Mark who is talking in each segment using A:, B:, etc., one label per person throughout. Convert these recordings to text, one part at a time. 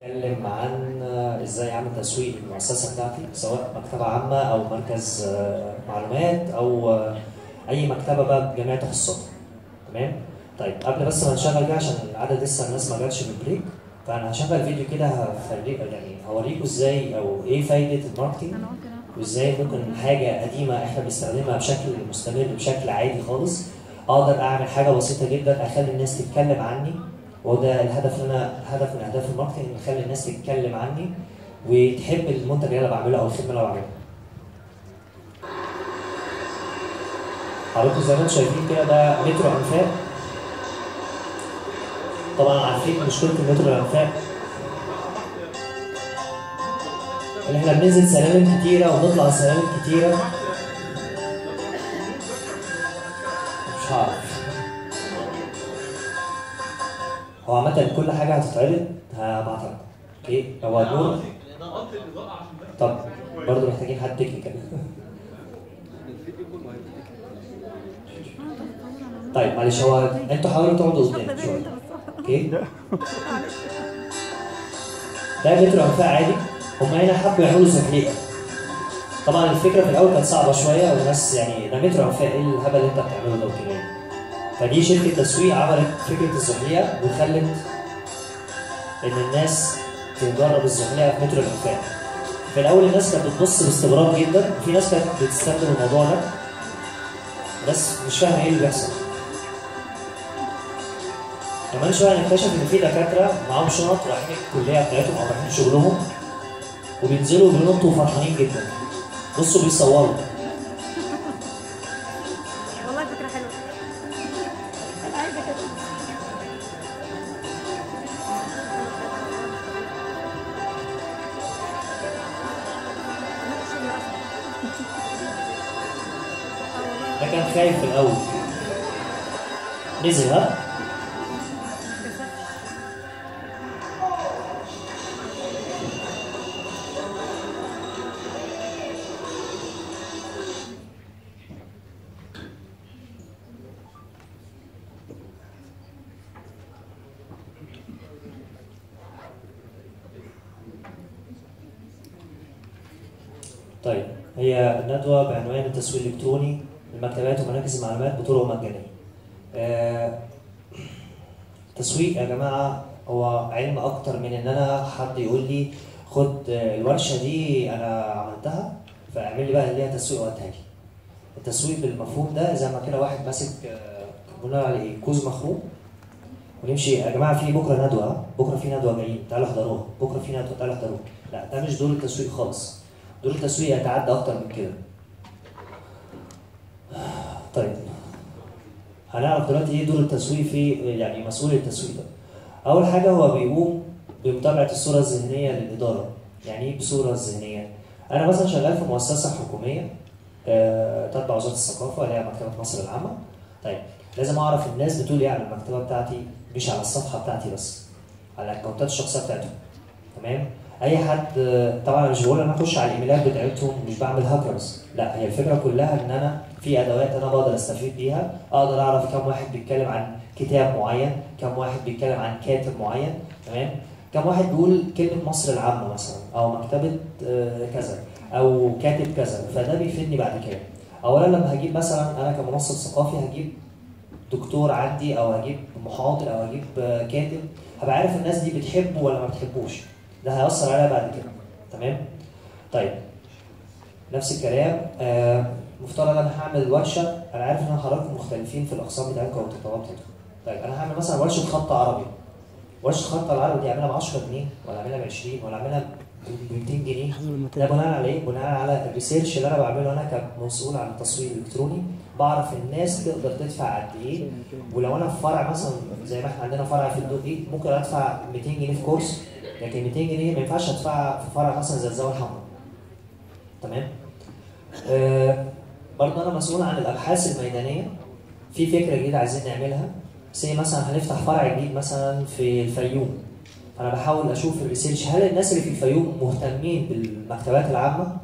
A: اتكلم عن ازاي اعمل تسويق للمؤسسه بتاعتي، سواء مكتبه عامه او مركز معلومات او اي مكتبه بقى بجميع تخصصاتها. تمام؟ طيب قبل بس ما نشغل ده، عشان العدد لسه الناس ما جاتش من البريك، فانا هشغل فيديو كده يعني هوريكم ازاي او ايه فايده الماركتنج، وازاي ممكن حاجه قديمه احنا بنستخدمها بشكل مستمر بشكل عادي خالص اقدر اعمل حاجه بسيطه جدا اخلي الناس تتكلم عني. وده الهدف اللي انا هدف من اهداف الماركتنج، ان اخلي الناس تتكلم عني وتحب المنتج اللي انا بعمله او الخدمه اللي انا بعملها. حضراتكم زي ما انتم شايفين كده ده مترو انفاق. طبعا عارفين مشكله المترو الانفاق ان احنا بننزل سلالم كتيره ونطلع سلالم كتيره. مش هعرف. هو عامة كل حاجة هتتعرض هبعتها لكم. اوكي؟ هو النور. طب برضه محتاجين حد تكنيكال. طيب معلش، هو انتوا حاولوا تقعدوا قدام شوية. اوكي؟ ده مترو انفاق عادي. هم هنا حبوا يعملوا زحليقة. طبعا الفكرة في الأول كانت صعبة شوية والناس يعني ده مترو انفاق، ايه الهبل اللي انت بتعمله ده وكده. فدي شركة تسويق عملت فكرة الزحليقة وخلت إن الناس تجرب الزحليقة في مترو الأنفاق. في الأول الناس كانت بتبص باستغراب جدا، وفي ناس كانت بتستخدم الموضوع ده بس مش فاهمة إيه اللي بيحصل. كمان شوية هنكتشف إن في دكاترة معاهم شنط رايحين الكلية بتاعتهم أو رايحين شغلهم وبينزلوا بينطوا فرحانين جدا. بصوا بيصوروا.
B: والله فكرة حلوة. أنا عايزة كده.
A: ده كان خايف في الأول. نزل ها؟ طيب هي ندوة بعنوان التسويق الإلكتروني للمكتبات ومراكز المعلومات بطرق مجانية. التسويق يا جماعة هو علم أكتر من إن أنا حد يقول لي خد الورشة دي أنا عملتها فاعمل لي بقى ليها تسويق وهاتها لي. التسويق بالمفهوم ده زي ما كده واحد ماسك بنقول عليه إيه؟ كوز مخروم ونمشي يا جماعة في بكرة ندوة، بكرة في ندوة جايين تعالوا احضروها، بكرة في ندوة تعالوا احضروها. لا ده مش دور التسويق خالص. دور التسويق يتعدى أكتر من كده. طيب هنعرف دلوقتي ايه دور التسويق في يعني مسؤول التسويق ده. اول حاجه هو بيقوم بمتابعه الصوره الذهنيه للاداره. يعني ايه بصوره ذهنيه؟ انا مثلا شغال في مؤسسه حكوميه تتبع وزاره الثقافه اللي هي مكتبه مصر العامه. طيب لازم اعرف الناس بتقول ايه على المكتبه بتاعتي، مش على الصفحه بتاعتي بس، على الاكونتات الشخصيه بتاعتهم. تمام؟ اي حد طبعا انا مش بقول انا اخش على الايميلات بتاعتهم، مش بعمل هاكرز، لا هي الفكره كلها ان انا في ادوات انا بقدر استفيد بيها، اقدر اعرف كم واحد بيتكلم عن كتاب معين، كم واحد بيتكلم عن كاتب معين، تمام؟ كم واحد بيقول كلمه مصر العامه مثلا او مكتبه كذا او كاتب كذا، فده بيفيدني بعد كده. اولا لما هجيب مثلا انا كمنسق ثقافي هجيب دكتور عندي او هجيب محاضر او هجيب كاتب، هبقى عارف الناس دي بتحبه ولا ما بتحبوش. ده هيأثر عليها بعد كده. تمام؟ طيب نفس الكلام مفترض انا هعمل ورشه، انا عارف ان حضراتكم مختلفين في الاقسام بتاعتكم او التطورات بتاعتكم. طيب انا هعمل مثلا ورشه خط عربي. ورشه خط العربي دي اعملها ب 10 جنيه ولا اعملها ب 20 ولا اعملها ب 200 جنيه؟ ده بناء على ايه؟ بناء على الريسيرش اللي انا بعمله انا كمسؤول عن التسويق الالكتروني، بعرف الناس تقدر تدفع قد ايه، ولو انا في فرع مثلا زي ما احنا عندنا فرع في الدقي ممكن ادفع 200 جنيه في كورس، لكن 200 جنيه ما ينفعش ادفعها في فرع مثلا زي الزاويه الحمراء. تمام؟ برضه انا مسؤول عن الابحاث الميدانيه. في فكره جديده عايزين نعملها، زي مثلا هنفتح فرع جديد مثلا في الفيوم. انا بحاول اشوف الريسيرش هل الناس اللي في الفيوم مهتمين بالمكتبات العامه،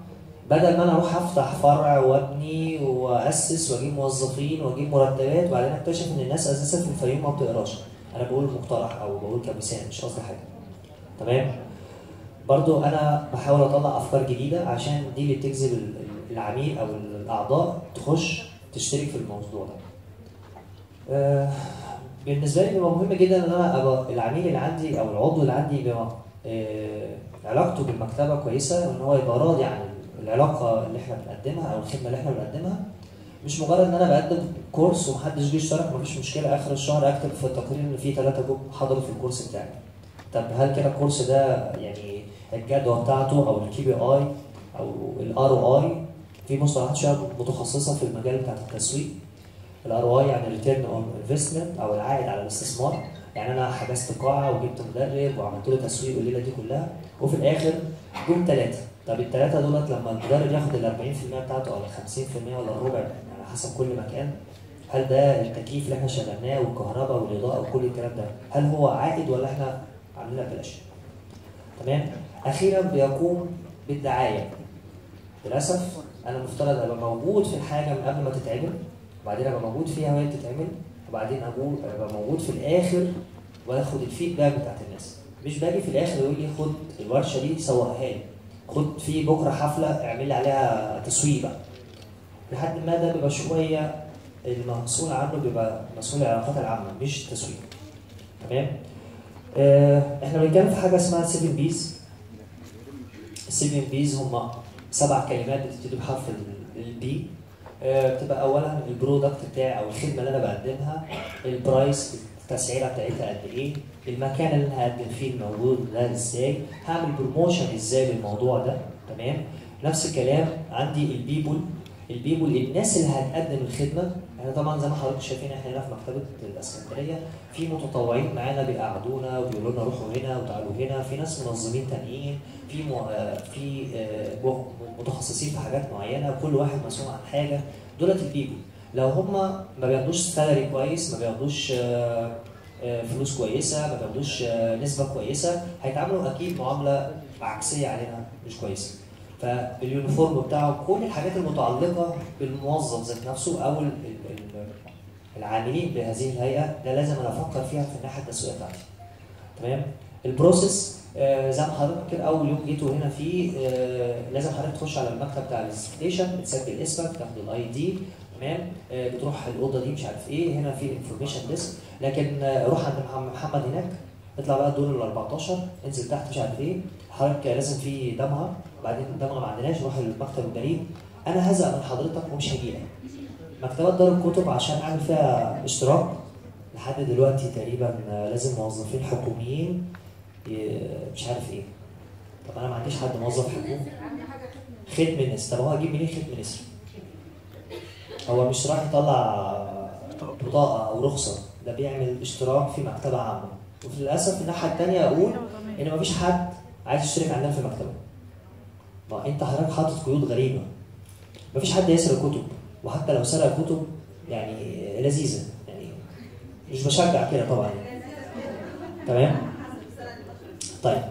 A: بدل ما انا اروح افتح فرع وابني واسس واجيب موظفين واجيب مرتبات وبعدين اكتشف ان الناس اساسا في الفيوم ما بتقراش. انا بقول مقترح او بقول كمثال مش قصدي حاجه. تمام؟ برضو انا بحاول اطلع افكار جديده عشان دي اللي بتجذب العميل او الاعضاء تخش تشترك في الموضوع ده. بالنسبه لي بيبقى مهم جدا ان انا ابقى العميل اللي عندي او العضو اللي عندي يبقى علاقته بالمكتبه كويسه، وان هو يبقى راضي عن العلاقه اللي احنا بنقدمها او الخدمه اللي احنا بنقدمها. مش مجرد ان انا بقدم كورس ومحدش جه اشترك، مفيش مشكله اخر الشهر اكتب في التقرير ان في 3 جم حضروا في الكورس بتاعي. طب هل كده الكورس ده يعني الجدوى بتاعته او الكي بي اي او الار او اي، في مصطلحات شويه متخصصه في المجال بتاع التسويق. الار او اي يعني ريتيرن اون انفستمنت او العائد على الاستثمار. يعني انا حجزت قاعه وجبت مدرب وعملت له تسويق والليله دي كلها، وفي الاخر جم 3. طب ال3 دولت لما المدرب ياخد ال 40% بتاعته او ال 50% ولا الربع على حسب كل مكان، هل ده التكييف اللي احنا شغلناه والكهرباء والاضاءه وكل الكلام ده هل هو عائد ولا احنا عاملينها ببلاش؟ تمام؟ اخيرا بيقوم بالدعايه. للاسف انا المفترض ابقى موجود في الحاجه من قبل ما تتعمل، وبعدين ابقى موجود فيها وهي بتتعمل، وبعدين ابقى موجود في الاخر واخد الفيدباك بتاعت الناس. مش باجي في الاخر يقول لي خد الورشه دي سوقها لي، خد في بكره حفله اعمل لي عليها تسويق بقى. لحد ما ده بيبقى شويه المسؤول عنه بيبقى مسؤول العلاقات العامه مش التسويق. تمام؟ احنا بنتكلم في حاجه اسمها 7 بيز. ال 7 بيز هم 7 كلمات بتبتدي بحرف البي. بتبقى اولا البرودكت بتاعي او الخدمه اللي انا بقدمها، البرايس التسعيره بتاعتها قد ايه، المكان اللي انا هقدم فيه الموجود ده ازاي، هعمل بروموشن ازاي للموضوع ده. تمام؟ نفس الكلام عندي البيبول الناس اللي هتقدم الخدمه. احنا طبعا زي ما حضراتكم شايفين احنا هنا في مكتبه الاسكندريه في متطوعين معانا بيقعدونا وبيقولوا لنا روحوا هنا وتعالوا هنا، في ناس منظمين تانيين، في متخصصين في حاجات معينه، كل واحد مسؤول عن حاجه. دولت البيبول. لو هم ما بياخدوش سالري كويس، ما بياخدوش فلوس كويسه، ما بياخدوش نسبه كويسه، هيتعاملوا اكيد معامله عكسيه علينا مش كويسه. فاليونيفورم بتاعه كل الحاجات المتعلقه بالموظف ذات نفسه او العاملين بهذه الهيئه، ده لازم انا افكر فيها في الناحيه التسويقيه بتاعتي. تمام؟ البروسيس زي ما حضرتك كده اول يوم جيتوا هنا فيه لازم حضرتك تخش على المكتب بتاع الستيشن، بتسجل اسمك، تاخد الاي دي. تمام؟ بتروح الاوضه دي مش عارف ايه، هنا في انفورميشن ديسك. لكن روح عند محمد هناك، اطلع بقى الدور ال 14، انزل تحت مش عارف ايه، حضرتك لازم في دمغه، بعدين دمغه ما عندناش، روح المكتب البريد. انا هزهق من حضرتك ومش هجيلك. مكتبات دار الكتب عشان اعمل فيها اشتراك لحد دلوقتي تقريبا لازم موظفين حكوميين مش عارف ايه. طب انا ما عنديش حد موظف حكومي. ختم نسر. طب هو هجيب منين ختم نسر؟ هو مش رايح يطلع بطاقه او رخصه، ده بيعمل اشتراك في مكتبه عامه. وفي للاسف الناحيه الثانيه اقول ان مفيش حد عايز يشترك عندنا في المكتبه. ما انت حضرتك حاطط قيود غريبه. مفيش حد يسرق كتب، وحتى لو سرق كتب يعني لذيذه، يعني مش بشجع كده طبعا. تمام؟ طيب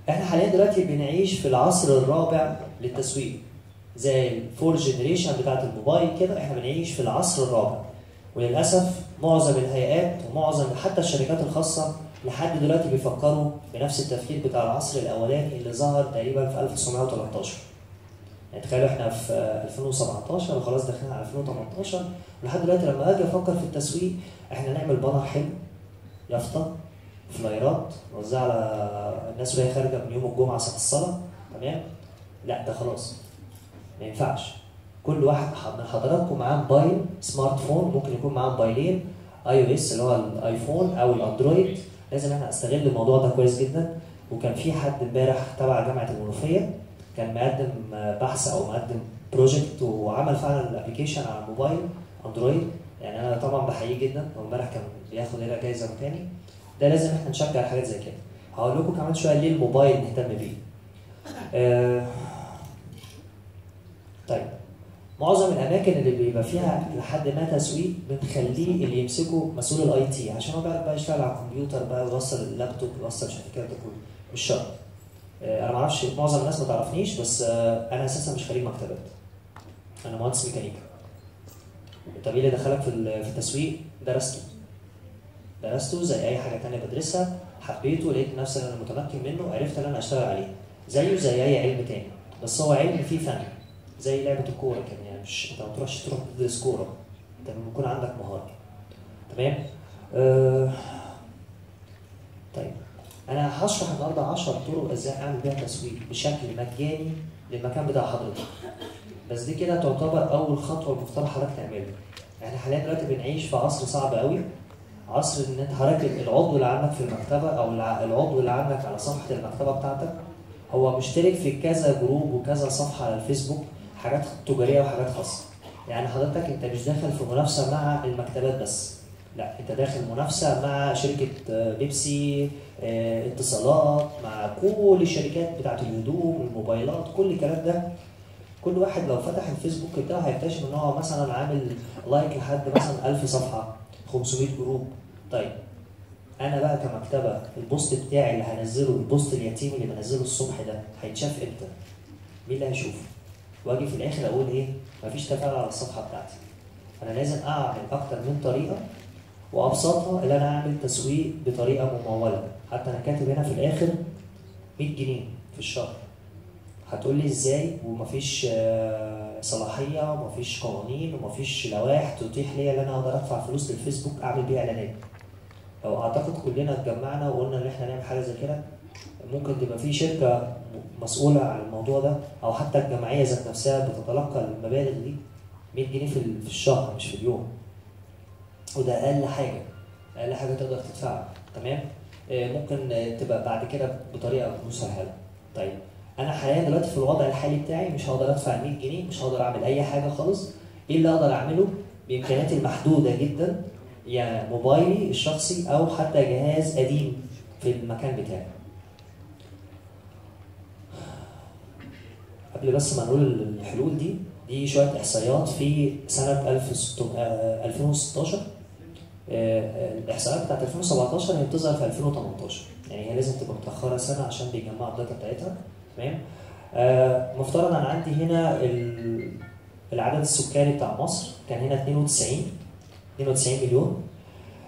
A: احنا حاليا دلوقتي بنعيش في العصر الرابع للتسويق، زي الفور جنريشن بتاعت الموبايل كده، احنا بنعيش في العصر الرابع. وللاسف معظم الهيئات ومعظم حتى الشركات الخاصه لحد دلوقتي بيفكروا بنفس التفكير بتاع العصر الاولاني اللي ظهر تقريبا في 1913. يعني تخيلوا احنا في 2017 وخلاص داخلين على 2018، ولحد دلوقتي لما اجي افكر في التسويق احنا نعمل بانر حلو، يافطه، فلايرات نوزعها على الناس وهي خارجه من يوم الجمعه ساعه الصلاه. تمام؟ لا ده خلاص ما ينفعش. كل واحد من حضراتكم معاه موبايل سمارت فون، ممكن يكون معاه موبايلين اي او اس اللي هو الايفون او الاندرويد. لازم احنا استغل الموضوع ده كويس جدا. وكان في حد امبارح تبع جامعه المنوفيه كان مقدم بحث او مقدم بروجكت وعمل فعلا الابلكيشن على الموبايل اندرويد. يعني انا طبعا بحييه جدا، هو امبارح كان بياخد هنا جايزه مكاني. ده لازم احنا نشجع حاجات زي كده. هقول لكم كمان شويه ليه الموبايل نهتم بيه. طيب معظم الاماكن اللي بيبقى فيها لحد ما تسويق بنخليه اللي يمسكه مسؤول الاي تي، عشان هو بيعرف بقى يشتغل على الكمبيوتر بقى، يوصل اللابتوب، يوصل مش عارف كده كله. مش شرط. انا ما اعرفش، معظم الناس ما تعرفنيش، بس انا اساسا مش خريج مكتبات. انا مهندس ميكانيكا. طب ايه اللي دخلك في التسويق؟ درسته زي اي حاجه ثانيه بدرسها حبيته، لقيت نفسي انا متمكن منه، عرفت ان انا اشتغل عليه. زيه زي اي علم تاني، بس هو علم فيه فن، زي لعبه الكوره كده. يعني مش انت ما تروحش تدرس كوره، انت بيكون عندك مهاره. تمام. طيب انا هشرح النهارده 10 طرق ازاي اعمل بيها تسويق بشكل مجاني للمكان بتاع حضرتك. بس دي كده تعتبر اول خطوه المفترض حضرتك تعملها. احنا حاليا دلوقتي بنعيش في عصر صعب قوي، عصر ان انت حضرتك العضو اللي عندك في المكتبه او العضو اللي عندك على صفحه المكتبه بتاعتك هو مشترك في كذا جروب وكذا صفحه على الفيسبوك، حاجات تجاريه وحاجات خاصه. يعني حضرتك انت مش داخل في منافسه مع المكتبات بس، لا انت داخل منافسه مع شركه بيبسي، اتصالات، مع كل الشركات بتاعت الهدوم، الموبايلات، كل الكلام ده. كل واحد لو فتح الفيسبوك بتاعه هيكتشف ان هو مثلا عامل لايك لحد مثلا 1000 صفحه، 500 جروب. طيب انا بقى كمكتبه البوست بتاعي اللي هنزله، البوست اليتيم اللي بنزله الصبح ده هيتشاف امتى؟ مين اللي هيشوفه؟ واجي في الاخر اقول ايه؟ مفيش تفاعل على الصفحه بتاعتي. انا لازم اعمل اكتر من طريقه، وابسطها اللي انا اعمل تسويق بطريقه مموله. حتى انا كاتب هنا في الاخر 100 جنيه في الشهر. هتقول لي ازاي ومفيش صلاحيه ومفيش قوانين ومفيش لوائح تتيح لي ان انا اقدر ادفع فلوس للفيسبوك اعمل بيها اعلانات؟ لو اعتقد كلنا اتجمعنا وقلنا ان احنا نعمل حاجه زي كده، ممكن تبقى في شركه مسؤوله عن الموضوع ده، او حتى الجمعيه ذات نفسها بتتلقى المبالغ دي. 100 جنيه في الشهر مش في اليوم، وده اقل حاجه، اقل حاجه تقدر تدفعها. تمام. ممكن تبقى بعد كده بطريقه مسهله. طيب انا حاليا دلوقتي في الوضع الحالي بتاعي مش هقدر ادفع 100 جنيه، مش هقدر اعمل اي حاجه خالص. ايه اللي اقدر اعمله بامكانياتي المحدوده جدا؟ يعني موبايلي الشخصي او حتى جهاز قديم في المكان بتاعي. قبل بس ما نقول الحلول دي شويه احصائيات في سنه 2016. الاحصائيات بتاعت 2017 هي بتظهر في 2018، يعني هي لازم تبقى متاخره سنه عشان بيجمعوا الداتا بتاعتها. تمام. مفترض انا عندي هنا العدد السكاني بتاع مصر كان هنا 92 مليون،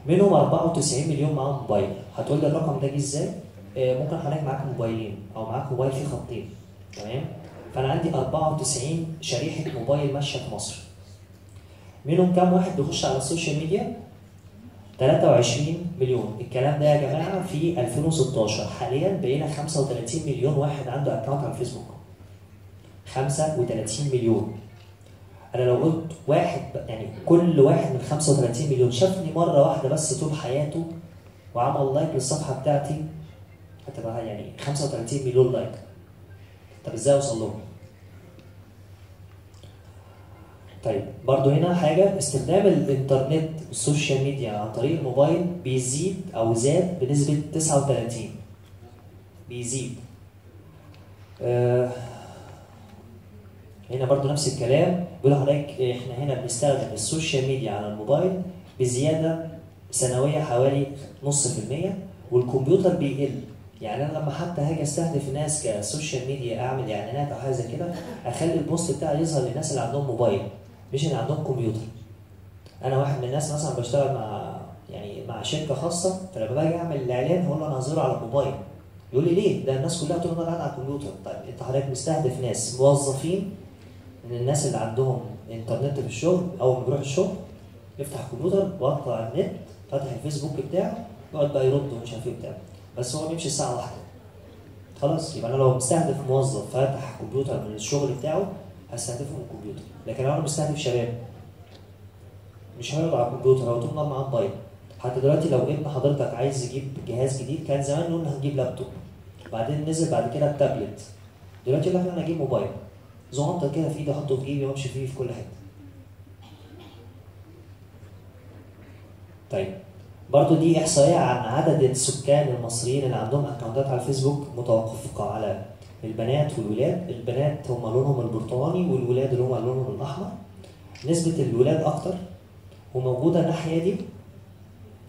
A: منهم 94 مليون معاهم موبايل. هتقول لي الرقم ده جه ازاي؟ ممكن حضرتك معاك موبايلين او معاك موبايل فيه خطين. تمام. فانا عندي 94 شريحه موبايل ماشيه في مصر. منهم كام واحد بيخش على السوشيال ميديا؟ 23 مليون. الكلام ده يا جماعه في 2016. حاليا بقينا 35 مليون واحد عنده اكونت على الفيسبوك. 35 مليون. انا لو قلت واحد، يعني كل واحد من 35 مليون شافني مره واحده بس طول حياته وعمل لايك للصفحه بتاعتي، هتبقى يعني 35 مليون لايك. طب ازاي اوصل لهم؟ طيب برضو هنا حاجه، استخدام الانترنت والسوشيال ميديا عن طريق الموبايل بيزيد او زاد بنسبه 39. بيزيد. هنا برضو نفس الكلام، بيقول لحضرتك احنا هنا بنستخدم السوشيال ميديا على الموبايل بزياده سنويه حوالي 0.5%، والكمبيوتر بيقل. يعني انا لما حتى هاجي استهدف ناس كسوشيال ميديا، اعمل اعلانات او حاجه زي كده، اخلي البوست بتاعي يظهر للناس اللي عندهم موبايل مش اللي عندهم كمبيوتر. انا واحد من الناس مثلا بشتغل مع شركه خاصه، فلما باجي اعمل الاعلان هقول له انا هظهره على الموبايل. يقول لي ليه؟ ده الناس كلها طول النهار قاعده على الكمبيوتر. طيب انت حضرتك مستهدف ناس موظفين من الناس اللي عندهم انترنت في الشغل، اول ما بيروح الشغل يفتح الكمبيوتر ويقطع النت، فاتح الفيسبوك بتاعه، يقعد بقى يرد ومش عارف ايه بتاع، بس هو بيمشي الساعه 1. خلاص يبقى انا لو مستهدف موظف فاتح كمبيوتر من الشغل بتاعه هستهدفه من الكمبيوتر. لكن لو انا مستهدف شباب مش هيقعد على الكمبيوتر، هو طول النهار معاه موبايل. حتى دلوقتي لو ابن حضرتك عايز يجيب جهاز جديد، كان زمان نقول هنجيب لابتوب، بعدين نزل بعد كده التابلت، دلوقتي يقول لك انا هجيب موبايل زغنطه كده في ايدي، احطه في جيبي وامشي فيه في كل حته. طيب برضو دي احصائيه عن عدد السكان المصريين اللي عندهم اكونتات على الفيسبوك متوقفه على البنات والولاد. البنات هم لونهم البرتقاني والولاد اللي هم لونهم الاحمر. نسبه الولاد اكتر وموجوده الناحيه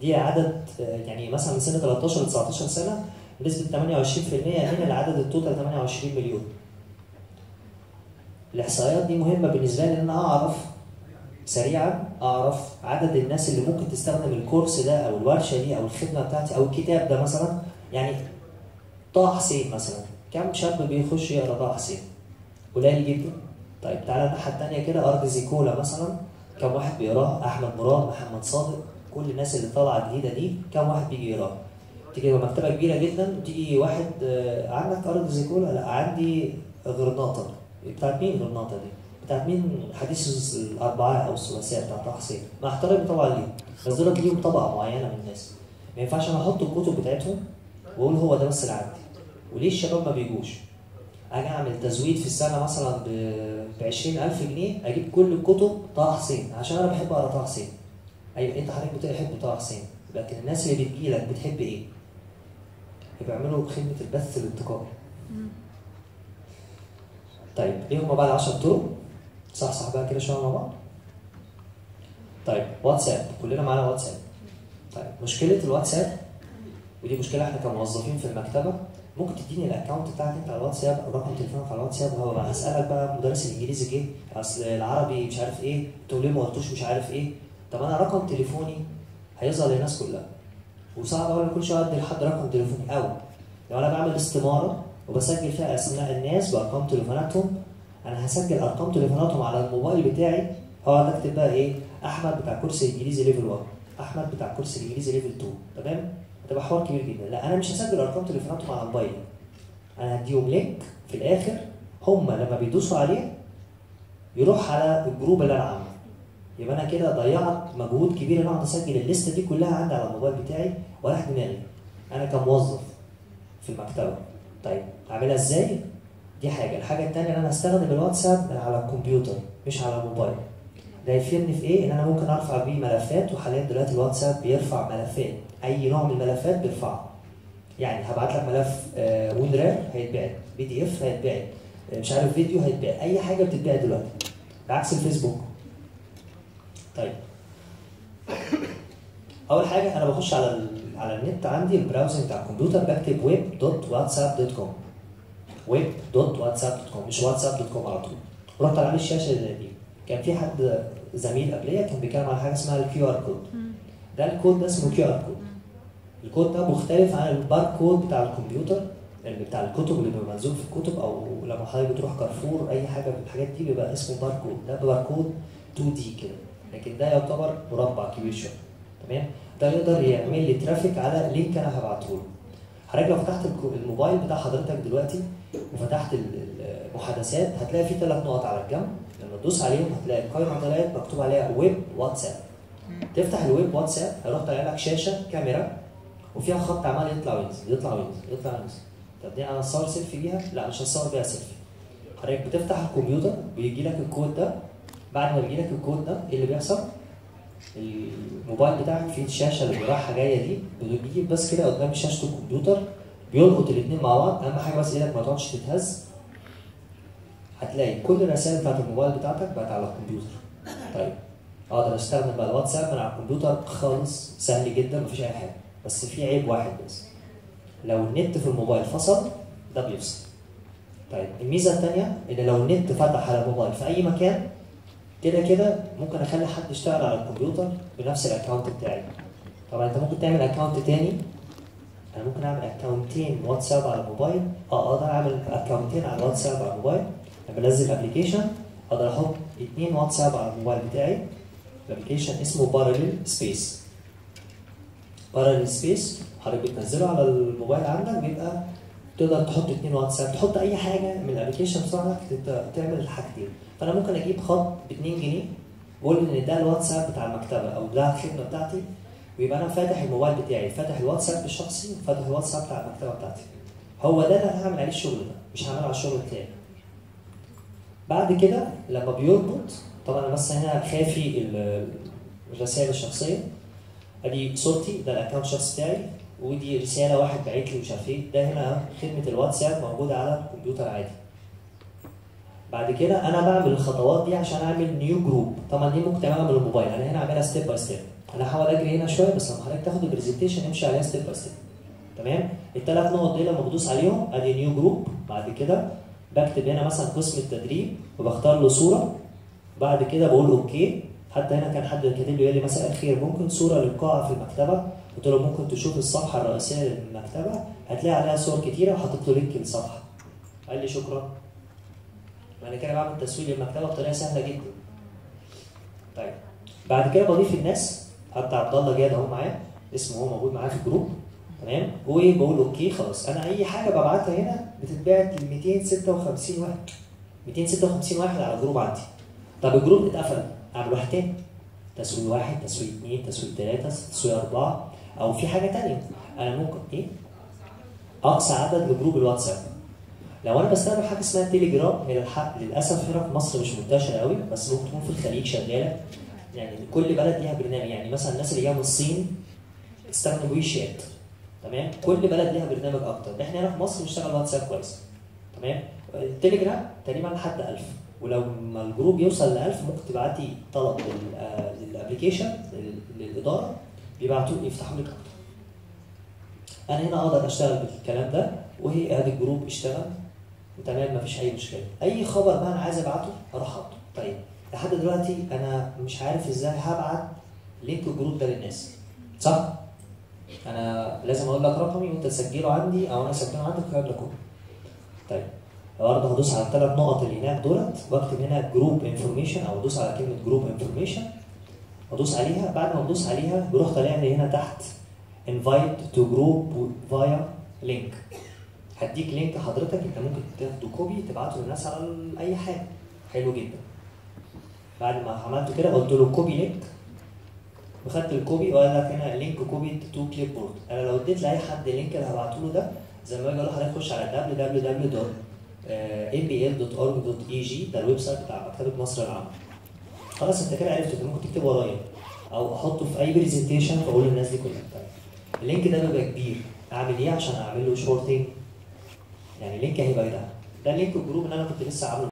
A: دي عدد، يعني مثلا من سنه 13 ل 19 سنه نسبه 28% من العدد التوتال 28 مليون. الاحصائيات دي مهمه بالنسبه لي ان انا اعرف سريعا عدد الناس اللي ممكن تستخدم الكورس ده او الورشه دي او الخدمه بتاعتي او الكتاب ده مثلا يعني طه حسين مثلا، كم شاب بيخش يقرا طه حسين؟ قليل جدا. طيب تعالى الناحيه الثانيه كده، ارض زيكولا مثلا، كم واحد بيقراه؟ احمد مراد، محمد صادق، كل الناس اللي طالعه جديده دي كم واحد بيجي يقراها؟ تيجي مكتبه كبيره جدا وتيجي واحد عندك ارض زيكولا؟ لا عندي غرناطه. بتاعت مين غرناطه دي؟ بتاعت مين؟ حديث الاربعاء او الثلاثاء بتاع طه حسين. مع احترامي طبعا ليه، بس دول ليهم طبقه معينه من الناس، ما ينفعش انا احط الكتب بتاعتهم واقول هو ده بس اللي عندي. وليه الشباب ما بيجوش؟ اجي اعمل تزويد في السنه مثلا ب 20000 جنيه، اجيب كل الكتب طه حسين عشان انا بحب اقرا طه حسين. ايوه انت حضرتك بتحب طه حسين، لكن الناس اللي بتجيلك بتحب ايه؟ بيعملوا خدمه البث الابتكاري. طيب ايه هما بقى ال 10 طرق؟ صح بقى كده شويه مع بعض. طيب واتساب، كلنا معانا واتساب. طيب مشكله الواتساب، ودي مشكله احنا كموظفين في المكتبه، ممكن تديني الاكونت بتاعك انت على الواتساب او رقم تليفونك على الواتساب، وهو بقى هسالك بقى مدرس الانجليزي جه، اصل العربي مش عارف ايه، تقول لي ما قلتوش مش عارف ايه. طب انا رقم تليفوني هيظهر للناس كلها، وصعب قوي كل شويه ادي لحد رقم تليفوني. او لو انا بعمل استماره وبسجل فيها اسماء الناس بارقام تليفوناتهم، انا هسجل ارقام تليفوناتهم على الموبايل بتاعي، هقعد اكتب بقى ايه؟ احمد بتاع كورس الانجليزي ليفل 1، احمد بتاع كورس الانجليزي ليفل 2، تمام؟ هتبقى حوار كبير جدا. لا انا مش هسجل ارقام تليفوناتهم على موبايلي، انا هديهم لينك في الاخر، هم لما بيدوسوا عليه يروح على الجروب اللي انا عامله. يبقى انا كده ضيعت مجهود كبير ان اقعد اسجل الليسته دي كلها عندي على الموبايل بتاعي وراح دماغي انا كموظف في المكتبه. طيب اعملها ازاي؟ دي حاجه. الحاجه الثانيه ان انا هستخدم الواتساب من على الكمبيوتر مش على الموبايل. ده يفيدني في ايه؟ ان انا ممكن ارفع بيه ملفات، وحاليا دلوقتي الواتساب بيرفع ملفات، اي نوع من الملفات بيرفعه. يعني هبعت لك ملف ويندرار هيتبعت، PDF هيتبعت، مش عارف فيديو هيتبعت، اي حاجه بتتبعت دلوقتي بعكس الفيسبوك. طيب اول حاجه انا بخش على النت، عندي البراوزنج بتاع الكمبيوتر، بكتب web.whatsapp.com، web.whatsapp.com مش whatsapp.com على طول. رحت على الشاشه دي، كان في حد زميل قبليه كان بيتكلم على حاجه اسمها الكيو ار كود. ده الكود ده اسمه كيو ار كود. الكود ده مختلف عن الباركود بتاع الكمبيوتر اللي بتاع الكتب اللي بيبقى منزول في الكتب، او لما حضرتك بتروح كارفور اي حاجه من الحاجات دي بيبقى اسمه باركود. ده باركود 2D كده، لكن ده يعتبر مربع كبير شويه، تمام؟ ده يقدر يعمل لي ترافيك على لينك انا هبعته له. حضرتك لو فتحت الموبايل بتاع حضرتك دلوقتي وفتحت المحادثات، هتلاقي فيه 3 نقط على الجنب، لما تدوس عليهم هتلاقي القائمه طلعت مكتوب عليها ويب واتساب. تفتح الويب واتساب هيروح طالع لك شاشه كاميرا وفيها خط عمال يطلع وينزل يطلع وينزل يطلع وينزل. طب دي انا هصور سيلفي بيها؟ لا مش هصور بيها سيلفي. حضرتك بتفتح الكمبيوتر بيجي لك الكود ده، بعد ما بيجي لك الكود ده ايه اللي بيحصل؟ الموبايل بتاعك فيه الشاشه اللي رايحه جايه دي، بتجيب بس كده قدام شاشه الكمبيوتر، بيلقط الاثنين مع بعض. اهم حاجه بس ايدك ما تقعدش تتهز. هتلاقي كل الرسائل بتاعت الموبايل بتاعتك بقت على الكمبيوتر. طيب اقدر استخدم بقى الواتساب من على الكمبيوتر خالص، سهل جدا مفيش اي حاجه. بس في عيب واحد بس، لو النت في الموبايل فصل ده بيفصل. طيب الميزه الثانيه ان لو النت فتح على الموبايل في اي مكان، كده ممكن اخلي حد يشتغل على الكمبيوتر بنفس الاكونت بتاعي. طبعا انت ممكن تعمل اكونت تاني، انا ممكن اعمل اكونتين واتساب على الموبايل. اقدر اعمل اكونتين على الواتساب على الموبايل. لما انزل ابلكيشن اقدر احط 2 واتساب على الموبايل بتاعي. الابلكيشن اسمه باراليل سبيس. باراليل سبيس حضرتك بتنزله على الموبايل عندك، بيبقى تقدر تحط 2 واتساب، تحط اي حاجه من الابلكيشن بتاعك تعمل الحاجتين. فانا ممكن اجيب خط ب 2 جنيه واقول ان ده الواتساب بتاع المكتبه او ده الخدمه بتاعتي، ويبقى انا فاتح الموبايل بتاعي، فاتح الواتساب الشخصي وفاتح الواتساب بتاع المكتبه بتاعتي. هو ده اللي انا هعمل عليه الشغل ده، مش هعمله على الشغل التاني. بعد كده لما بيربط، طبعا انا بس هنا خافي الرسائل الشخصيه. ادي صورتي، ده الاكونت الشخصي بتاعي، ودي رساله واحد باعت لي مش عارف ايه. ده هنا خدمه الواتساب موجوده على الكمبيوتر عادي. بعد كده انا بعمل الخطوات دي عشان اعمل نيو جروب. طبعا دي ممكن تعملها من الموبايل، انا هنا اعملها ستيب باي ستيب. انا هحاول اجري هنا شويه بس لما حضرتك تاخد البرزنتيشن امشي عليها ستيب باي ستيب. تمام؟ الثلاث نقط دي لما بدوس عليهم ادي نيو جروب. بعد كده بكتب هنا مثلا قسم التدريب وبختار له صوره. بعد كده بقول اوكي. حتى هنا كان حد كاتب لي يقول لي مساء الخير، ممكن صوره للقاعه في المكتبه؟ قلت له ممكن تشوف الصفحه الرئيسيه للمكتبه هتلاقي عليها صور كتيره وحطيت له لينك للصفحه. قال لي شكرا. انا كده بعمل تسويق للمكتبه بطريقه سهله جدا. طيب بعد كده بضيف الناس، حتى عبد الله جاد اهو معايا، اسمه هو موجود معايا في الجروب، تمام؟ وايه بقول اوكي خلاص انا اي حاجه ببعتها هنا بتتبعت ل 256 واحد. 256 واحد على الجروب عندي. طب الجروب اتقفل، اعمل واحد تاني. تسويق واحد، تسويق اثنين، تسويق ثلاثه، تسويق اربعه، او في حاجه تانيه انا ممكن ايه؟ اقصى عدد لجروب الواتساب. لو انا بستخدم حاجه اسمها تيليجرام، هي للاسف هنا في مصر مش منتشره قوي، بس ممكن تكون في الخليج شغاله. يعني كل بلد ليها برنامج، يعني مثلا الناس اللي جايه من الصين تستخدم وي شات، تمام؟ كل بلد ليها برنامج اكتر. احنا هنا في مصر بنشتغل واتساب كويس، تمام؟ التليجرام تقريبا لحد 1000، ولو ما الجروب يوصل ل 1000 ممكن تبعتي طلب للابلكيشن للاداره، بيبعتوا يفتحوا لك اكتر. انا هنا اقدر اشتغل بالكلام ده، وهي ادي الجروب اشتغل وتمام، مفيش اي مشكله. اي خبر بقى انا عايز ابعته اروح حاطه. طيب لحد دلوقتي انا مش عارف ازاي هبعت لينك الجروب ده للناس، صح؟ انا لازم اقول لك رقمي وانت تسجله عندي او انا اسجله عندك والكلام ده كله. طيب برضه هدوس على الثلاث نقط اللي هناك دولت واكتب هنا جروب انفورميشن، او ادوس على كلمه جروب انفورميشن وادوس عليها. بعد ما ادوس عليها بيروح طالع لي هنا تحت invite to group via link. هديك لينك حضرتك انت ممكن تاخده كوبي تبعته للناس على اي حاجه. حلو جدا. بعد ما عملت كده قلت له كوبي لينك وخدت الكوبي وقال لك هنا لينك كوبي تو كليب بورد. انا لو اديت لاي حد اللينك اللي هبعته له ده، زي ما باجي اقول لحضرتك خش على www.mbl.org.eg، ده الويب سايت بتاع مكتبه مصر العامه. خلاص انت كده عرفت، ممكن تكتب ورايا او احطه في اي برزنتيشن واقول للناس دي كلها. طيب اللينك ده بيبقى كبير، اعمل ايه عشان اعمل له شورتنج؟ يعني لينك هيبقى ده اللينك الجروب اللي انا كنت لسه عامله